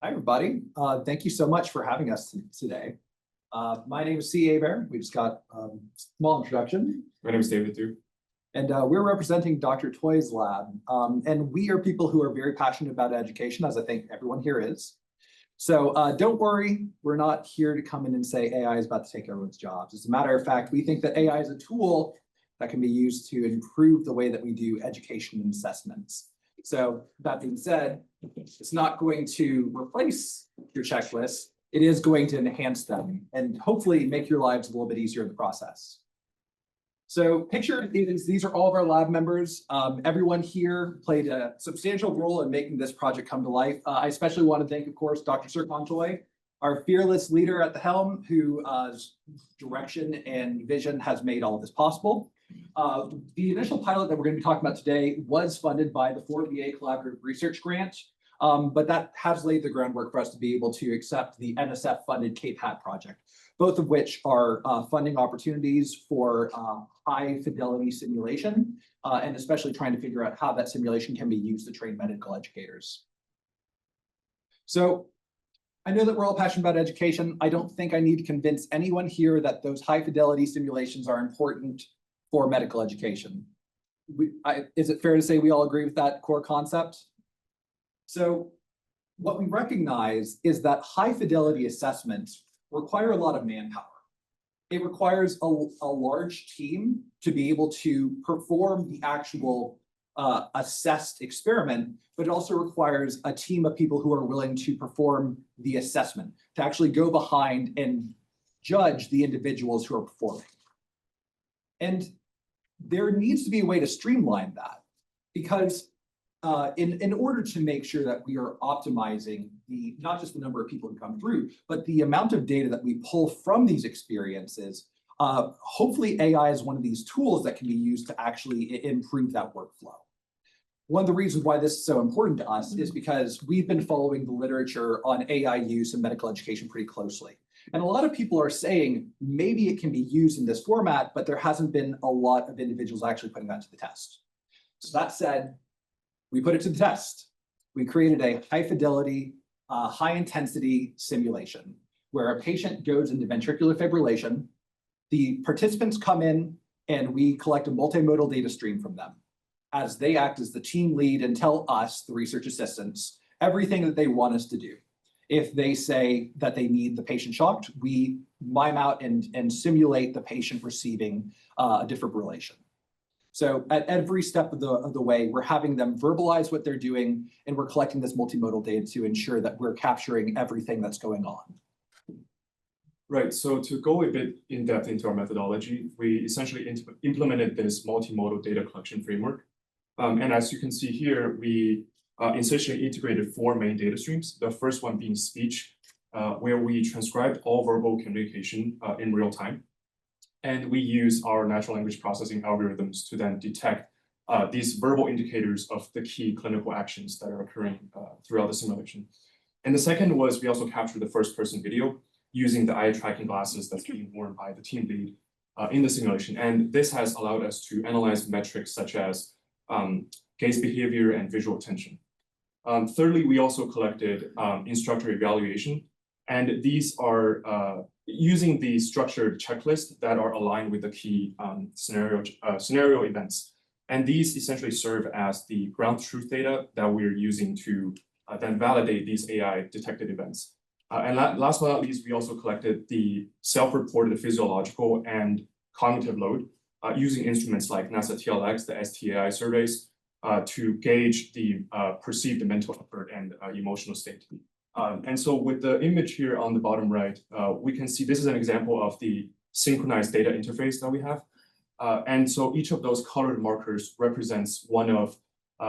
Hi, everybody. Thank you so much for having us today. My name is Hebert. We just got a small introduction. My name is David too. And we're representing Dr. Toy's lab. And we are people who are very passionate about education, as I think everyone here is. So don't worry, we're not here to come in and say AI is about to take everyone's jobs. As a matter of fact, we think that AI is a tool that can be used to improve the way that we do education and assessments. So that being said, it's not going to replace your checklist. It is going to enhance them and hopefully make your lives a little bit easier in the process. So picture these are all of our lab members. Everyone here played a substantial role in making this project come to life. I especially want to thank, of course, Dr. Toy, our fearless leader at the helm, whose direction and vision has made all of this possible. The initial pilot that we're going to be talking about today was funded by the 4VA Collaborative Research Grant, but that has laid the groundwork for us to be able to accept the NSF-funded Cape Hat project, both of which are funding opportunities for high-fidelity simulation, and especially trying to figure out how that simulation can be used to train medical educators. So I know that we're all passionate about education. I don't think I need to convince anyone here that those high-fidelity simulations are important for medical education. Is it fair to say we all agree with that core concept? So what we recognize is that high-fidelity assessments require a lot of manpower. It requires a large team to be able to perform the actual assessed experiment, but it also requires a team of people who are willing to perform the assessment, to actually go behind and judge the individuals who are performing. And there needs to be a way to streamline that, because in order to make sure that we are optimizing not just the number of people who come through, but the amount of data that we pull from these experiences, hopefully AI is one of these tools that can be used to actually improve that workflow. One of the reasons why this is so important to us is because we've been following the literature on AI use in medical education pretty closely. And a lot of people are saying maybe it can be used in this format, but there hasn't been a lot of individuals actually putting that to the test. So that said, we put it to the test. We created a high-fidelity, high-intensity simulation where a patient goes into ventricular fibrillation. The participants come in and we collect a multimodal data stream from them as they act as the team lead and tell us, the research assistants, everything that they want us to do. If they say that they need the patient shocked, we mime out and simulate the patient receiving a defibrillation. So at every step of the way, we're having them verbalize what they're doing, and we're collecting this multimodal data to ensure that we're capturing everything that's going on. Right, so to go a bit in depth into our methodology, we essentially implemented this multimodal data collection framework. And as you can see here, we essentially integrated 4 main data streams. The first one being speech, where we transcribed all verbal communication in real time. And we use our natural language processing algorithms to then detect these verbal indicators of the key clinical actions that are occurring throughout the simulation. And the second was we also captured the first-person video using the eye tracking glasses that's being worn by the team lead in the simulation. And this has allowed us to analyze metrics such as gaze behavior and visual attention. Thirdly, we also collected instructor evaluation. And these are using the structured checklist that are aligned with the key scenario events. And these essentially serve as the ground truth data that we're using to then validate these AI detected events. And last but not least, we also collected the self-reported physiological and cognitive load using instruments like NASA TLX, the STAI surveys, to gauge the perceived mental effort and emotional state. And so with the image here on the bottom right, we can see this is an example of the synchronized data interface that we have. And so each of those colored markers represents one of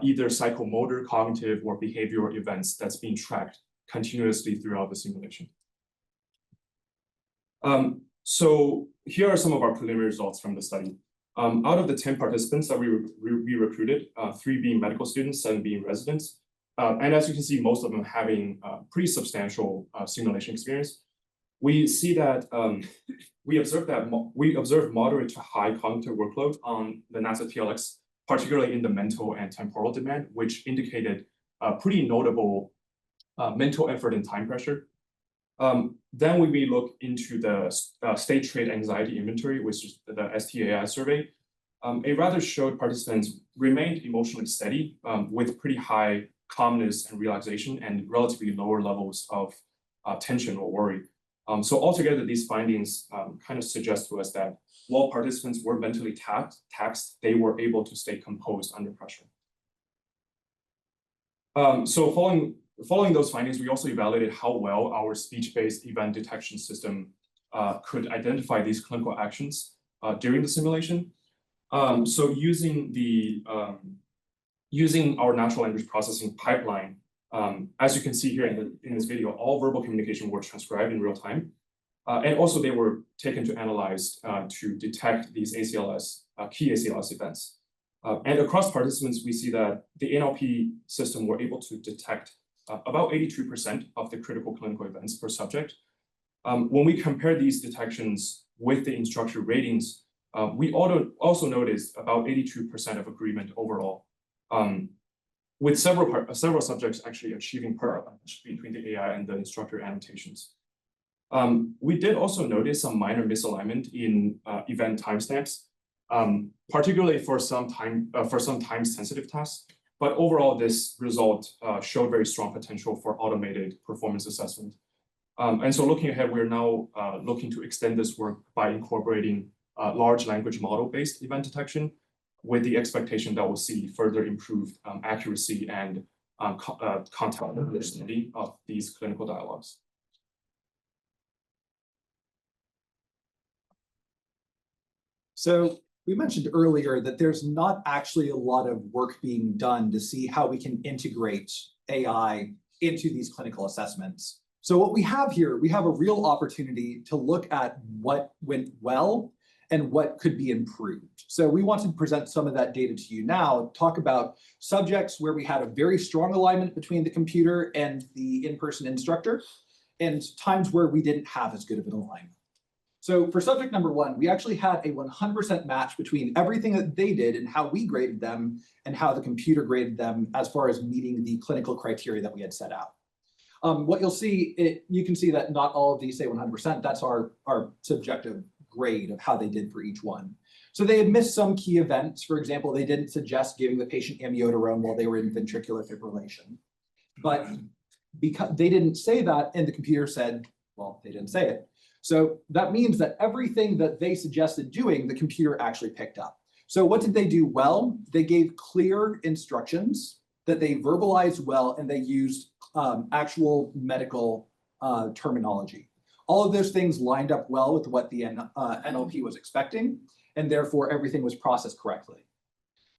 either psychomotor, cognitive, or behavioral events that's being tracked continuously throughout the simulation. So here are some of our preliminary results from the study. Out of the 10 participants that we recruited, 3 being medical students, 7 being residents, and as you can see, most of them having pretty substantial simulation experience. We see that we observe moderate to high cognitive workload on the NASA TLX, particularly in the mental and temporal demand, which indicated pretty notable mental effort and time pressure. Then when we look into the state trait anxiety inventory, which is the STAI survey, it rather showed participants remained emotionally steady with pretty high calmness and relaxation and relatively lower levels of tension or worry. So altogether, these findings kind of suggest to us that while participants were mentally taxed, they were able to stay composed under pressure. So following those findings, we also evaluated how well our speech-based event detection system could identify these clinical actions during the simulation. So using our natural language processing pipeline, as you can see here in this video, all verbal communication were transcribed in real time. And also they were taken to analyze to detect these ACLS, key ACLS events. And across participants, we see that the NLP system were able to detect about 82% of the critical clinical events per subject. When we compare these detections with the instructor ratings, we also noticed about 82% of agreement overall, with several subjects actually achieving parallel between the AI and the instructor annotations. We did also notice some minor misalignment in event timestamps, particularly for some time-sensitive tasks. But overall, this result showed very strong potential for automated performance assessment. And so looking ahead, we're now looking to extend this work by incorporating large language model-based event detection with the expectation that we'll see further improved accuracy and content understanding of these clinical dialogues. So we mentioned earlier that there's not actually a lot of work being done to see how we can integrate AI into these clinical assessments. So what we have here, we have a real opportunity to look at what went well and what could be improved. So we want to present some of that data to you now, talk about subjects where we had a very strong alignment between the computer and the in-person instructor, and times where we didn't have as good of an alignment. So for subject number 1, we actually had a 100% match between everything that they did and how we graded them and how the computer graded them as far as meeting the clinical criteria that we had set out. What you'll see, you can see that not all of these say 100%. That's our subjective grade of how they did for each one. So they had missed some key events. For example, they didn't suggest giving the patient amiodarone while they were in ventricular fibrillation. But because they didn't say that, and the computer said, well, they didn't say it. So that means that everything that they suggested doing, the computer actually picked up. So what did they do well? They gave clear instructions that they verbalized well, and they used actual medical terminology. All of those things lined up well with what the NLP was expecting, and therefore everything was processed correctly.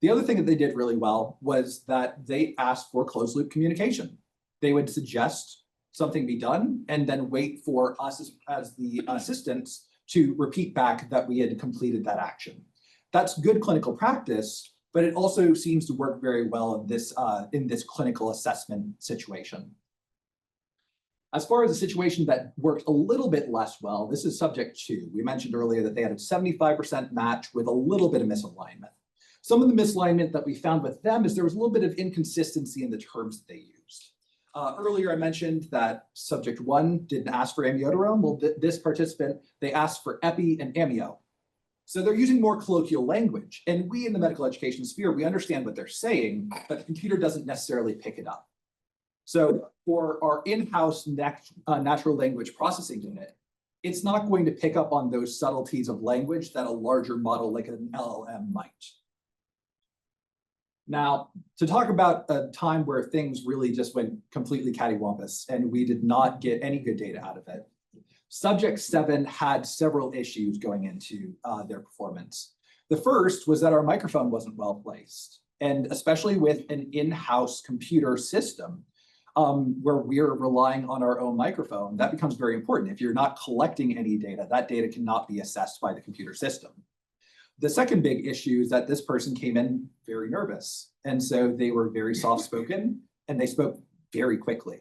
The other thing that they did really well was that they asked for closed loop communication. They would suggest something be done and then wait for us as the assistants to repeat back that we had completed that action. That's good clinical practice, but it also seems to work very well in this clinical assessment situation. As far as a situation that worked a little bit less well, this is subject 2. We mentioned earlier that they had a 75% match with a little bit of misalignment. Some of the misalignment that we found with them is there was a little bit of inconsistency in the terms that they used. Earlier, I mentioned that subject 1 didn't ask for amiodarone. Well, this participant, they asked for epi and amio. So they're using more colloquial language. And we in the medical education sphere, we understand what they're saying, but the computer doesn't necessarily pick it up. So for our in-house natural language processing unit, it's not going to pick up on those subtleties of language that a larger model like an LLM might. Now, to talk about a time where things really just went completely cattywampus and we did not get any good data out of it, subject 7 had several issues going into their performance. The first was that our microphone wasn't well placed, and especially with an in-house computer system where we're relying on our own microphone, that becomes very important. If you're not collecting any data, that data cannot be assessed by the computer system. The second big issue is that this person came in very nervous. And so they were very soft-spoken and they spoke very quickly.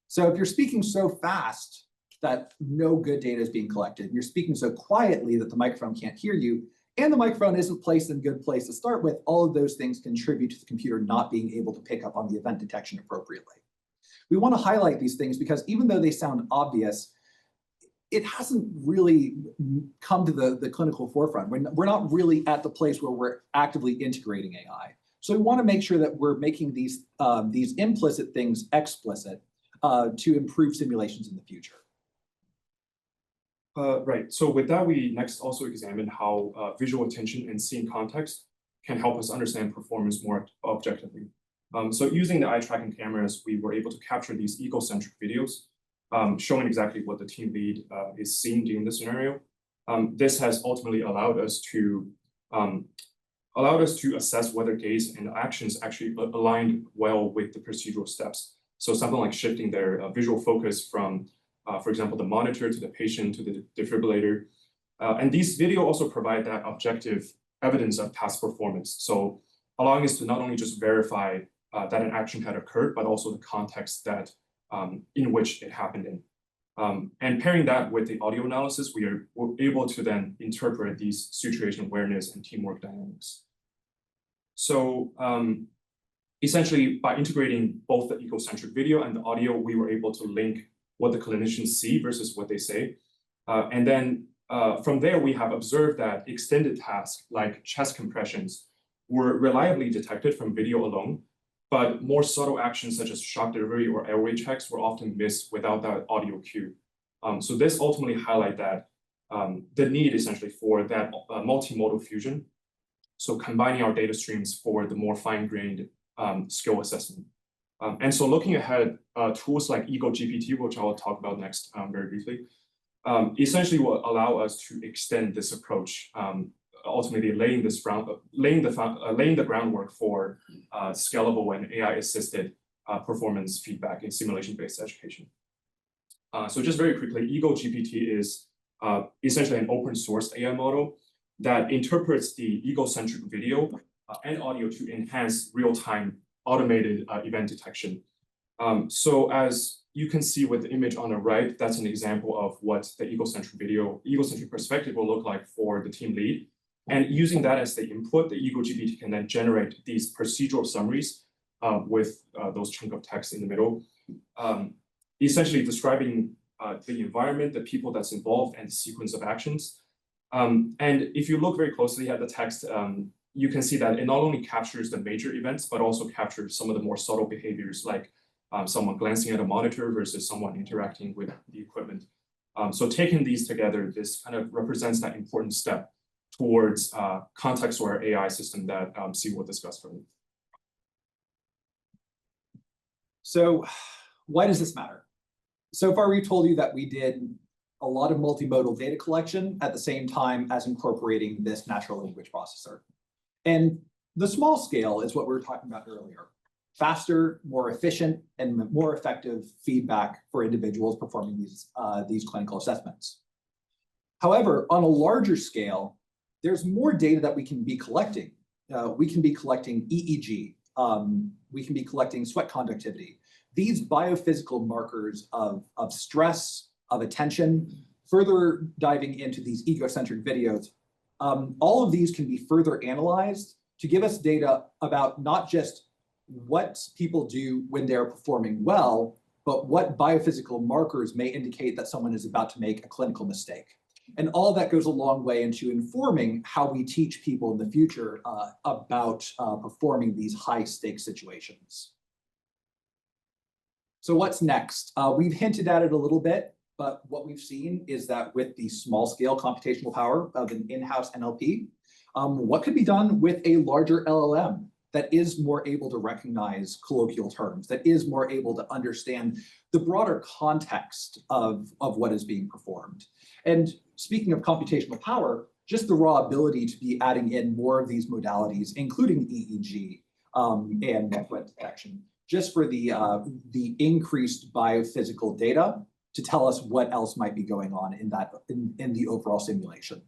So if you're speaking so fast that no good data is being collected, and you're speaking so quietly that the microphone can't hear you, and the microphone isn't placed in a good place to start with, all of those things contribute to the computer not being able to pick up on the event detection appropriately. We want to highlight these things because even though they sound obvious, it hasn't really come to the clinical forefront. We're not really at the place where we're actively integrating AI. So we want to make sure that we're making these implicit things explicit to improve simulations in the future. Right. So with that, we next also examine how visual attention and scene context can help us understand performance more objectively. So using the eye tracking cameras, we were able to capture these egocentric videos, showing exactly what the team lead is seeing during the scenario. This has ultimately allowed us to assess whether gaze and actions actually aligned well with the procedural steps. So something like shifting their visual focus from, for example, the monitor to the patient to the defibrillator. And these video also provide that objective evidence of past performance. So allowing us to not only just verify that an action had occurred, but also the context that in which it happened in. And pairing that with the audio analysis, we're able to then interpret these situation awareness and teamwork dynamics. So essentially, by integrating both the egocentric video and the audio, we were able to link what the clinicians see versus what they say. And then from there, we have observed that extended tasks like chest compressions were reliably detected from video alone, but more subtle actions such as shock delivery or airway checks were often missed without that audio cue. So this ultimately highlights that the need essentially for that multimodal fusion. So combining our data streams for the more fine-grained skill assessment. And so looking ahead, tools like Ego GPT, which I'll talk about next very briefly, essentially will allow us to extend this approach, ultimately laying the groundwork for scalable and AI-assisted performance feedback in simulation-based education. So just very quickly, Ego GPT is essentially an open source AI model that interprets the egocentric video and audio to enhance real-time automated event detection. So as you can see with the image on the right, that's an example of what the egocentric perspective will look like for the team lead. And using that as the input, the Ego GPT can then generate these procedural summaries with those chunk of text in the middle, essentially describing the environment, the people that's involved, and the sequence of actions. And if you look very closely at the text, you can see that it not only captures the major events, but also captures some of the more subtle behaviors, like someone glancing at a monitor versus someone interacting with the equipment. So taking these together, this kind of represents that important step towards context-aware AI system that Steve will discuss further. So why does this matter? So far, we've told you that we did a lot of multimodal data collection at the same time as incorporating this natural language processor. And the small scale is what we were talking about earlier. Faster, more efficient, and more effective feedback for individuals performing these clinical assessments. However, on a larger scale, there's more data that we can be collecting. We can be collecting EEG. We can be collecting sweat conductivity. These biophysical markers of stress, of attention, further diving into these egocentric videos, all of these can be further analyzed to give us data about not just what people do when they're performing well, but what biophysical markers may indicate that someone is about to make a clinical mistake. And all that goes a long way into informing how we teach people in the future about performing these high-stakes situations. So what's next? We've hinted at it a little bit, but what we've seen is that with the small-scale computational power of an in-house NLP, what could be done with a larger LLM that is more able to recognize colloquial terms, that is more able to understand the broader context of what is being performed. And speaking of computational power, just the raw ability to be adding in more of these modalities, including EEG and network detection, just for the increased biophysical data to tell us what else might be going on in the overall simulation.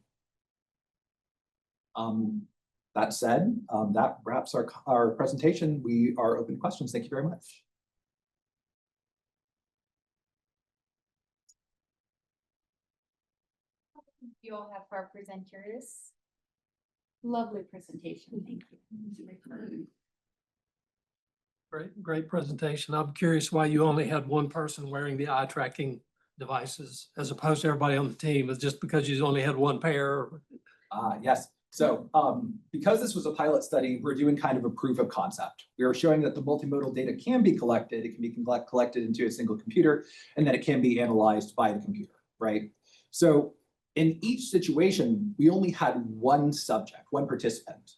That said, that wraps our presentation. We are open to questions. Thank you very much. You all have for our presenters. Lovely presentation. Thank you. Great presentation. I'm curious why you only had one person wearing the eye tracking devices as opposed to everybody on the team. Is just because you only had one pair? Yes. So because this was a pilot study, we're doing kind of a proof of concept. We are showing that the multimodal data can be collected. It can be collected into a single computer, and then it can be analyzed by the computer, right? So in each situation, we only had one subject, one participant.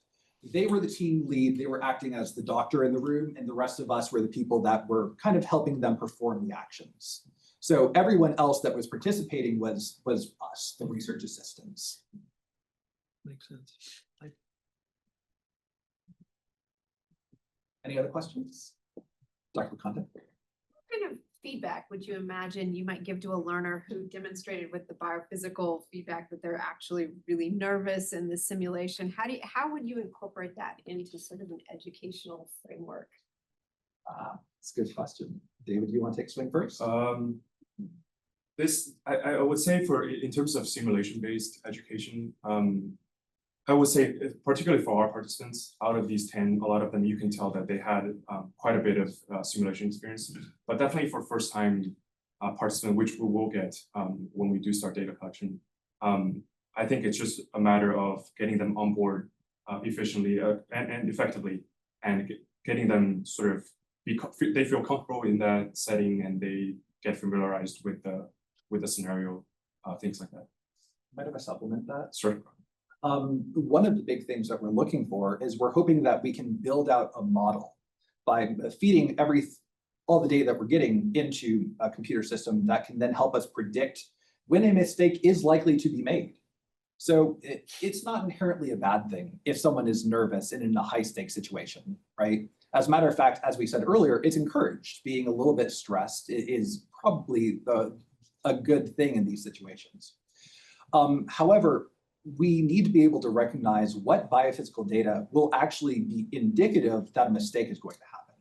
They were the team lead. They were acting as the doctor in the room, and the rest of us were the people that were kind of helping them perform the actions. So everyone else that was participating was us, the research assistants. Makes sense. Any other questions? Dr. Conte? What kind of feedback would you imagine you might give to a learner who demonstrated with the biophysical feedback that they're actually really nervous in the simulation? How would you incorporate that into sort of an educational framework? That's a good question. David, do you want to take swing first? I would say in terms of simulation-based education, I would say, particularly for our participants, out of these 10, a lot of them, you can tell that they had quite a bit of simulation experience, but definitely for first-time participant, which we will get when we do start data collection. I think it's just a matter of getting them on board efficiently and effectively, and getting them sort of, they feel comfortable in that setting and they get familiarized with the scenario, things like that. Might have I supplement that? Sure. One of the big things that we're looking for is we're hoping that we can build out a model by feeding all the data that we're getting into a computer system that can then help us predict when a mistake is likely to be made. So it's not inherently a bad thing if someone is nervous and in a high stakes situation, right? As a matter of fact, as we said earlier, it's encouraged. Being a little bit stressed is probably a good thing in these situations. However, we need to be able to recognize what biophysical data will actually be indicative that a mistake is going to happen.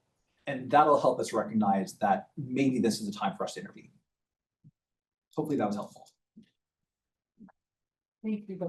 And that'll help us recognize that maybe this is a time for us to intervene. Hopefully that was helpful. Thank you.